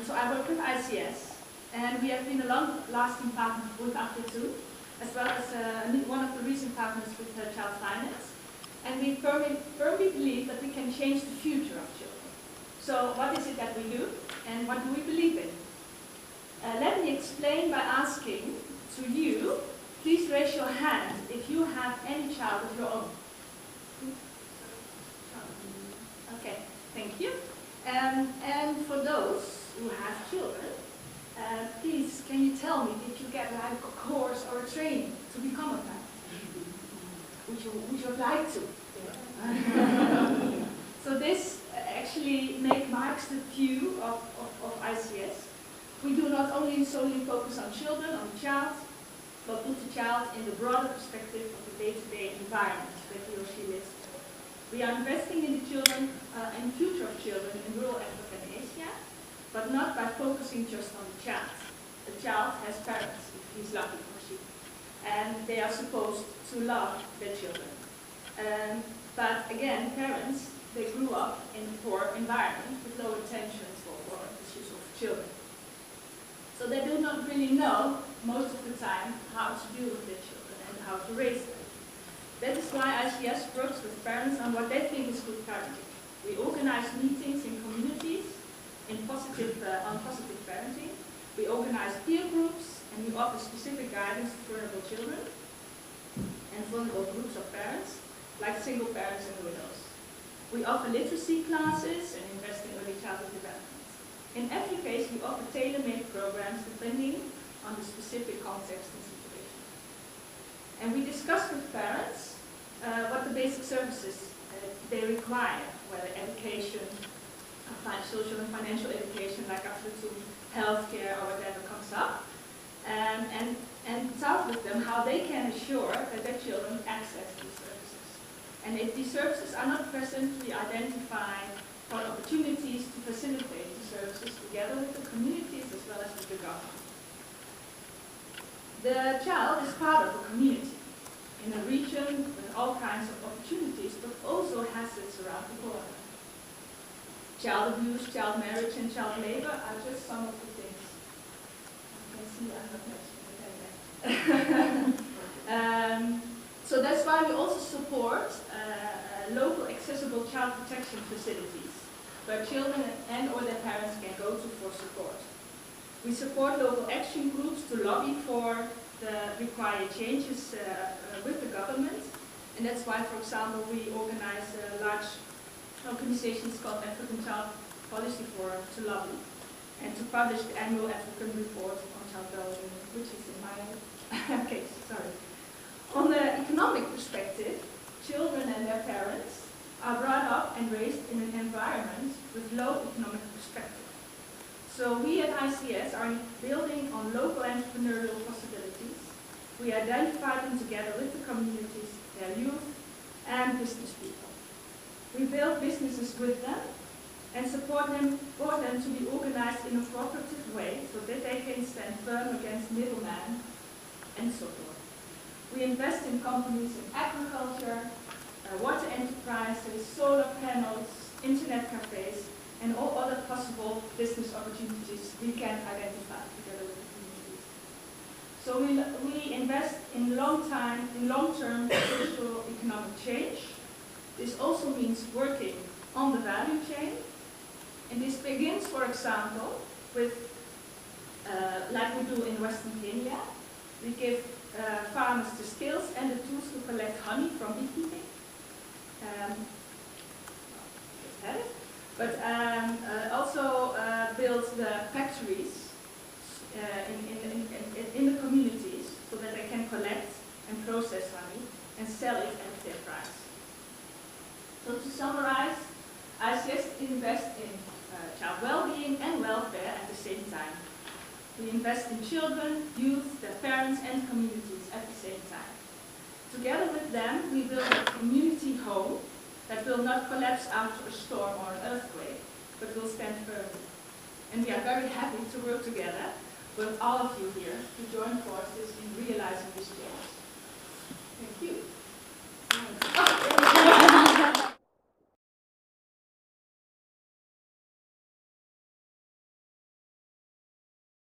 So I work with ICS, and we have been a long-lasting partner with Breakout too, as well as one of the recent partners with Child Finance. And we firmly believe that we can change the future of children. So what is it that we do, and what do we believe in? Let me explain by asking to you, please raise your hand if you have any child of your own. Okay, thank you. And for those who have children, please, can you tell me, did you get like a course or a training to become a parent? Would you like to? Yeah. So this actually marks the view of ICS. We do not only solely focus on children, on the child, but put the child in the broader perspective of the day-to-day environment that he or she lives in. We are investing in the children, in the future of children in rural Africa and Asia, but not by focusing just on the child. The child has parents, if he's lucky or she, and they are supposed to love their children. But again, parents, they grew up in a poor environment with low intentions for issues of children. So they do not really know, most of the time, how to deal with their children and how to raise them. That is why ICS works with parents on what they think is good parenting. We organize meetings in communities on positive parenting. We organize peer groups, and we offer specific guidance to vulnerable children and vulnerable groups of parents, like single parents and widows. We offer literacy classes and invest in early childhood development. In every case, we offer tailor-made programs depending on the specific context and situation. And we discuss with parents what the basic services they require, whether education, social and financial education, like after to healthcare or whatever comes up, and talk with them how they can assure that their children access these services. And if these services are not present, we identify opportunities to facilitate the services together with the communities as well as with the government. The child is part of a community in a region with all kinds of opportunities, but also hazards around the corner. Child abuse, child marriage, and child labor are just some of the things. You can see I'm not mentioning. So that's why we also support local accessible child protection facilities, where children and or their parents can go to for support. We support local action groups to lobby for the required changes with the government, and that's why, for example, we organize large organizations called African Child Policy Forum to lobby and to publish the annual African report on child well-being, which is in my case. Sorry. On the economic perspective, children and their parents are brought up and raised in an environment with low economic perspective. So we at ICS are building on local entrepreneurial possibilities. We identify them together with the communities, their youth, and business people. We build businesses with them and support them to be organized in a cooperative way so that they can stand firm against middlemen and so forth. We invest in companies in agriculture, water enterprises, solar panels, internet cafes, and all other possible business opportunities we can identify together with the communities. So we invest in long-term social economic change. This also means working on the value chain. And this begins, for example, with, like we do in Western Kenya, we give farmers the skills and the tools to collect honey from beekeeping. But also build the factories in the communities so that they can collect and process honey and sell it at a fair price. So to summarize, ICS invests in child well-being and welfare at the same time. We invest in children, youth, their parents and communities at the same time. Together with them, we build a community home that will not collapse after a storm or an earthquake, but will stand firmly. And we are very happy to work together with all of you here to join forces in realizing this change.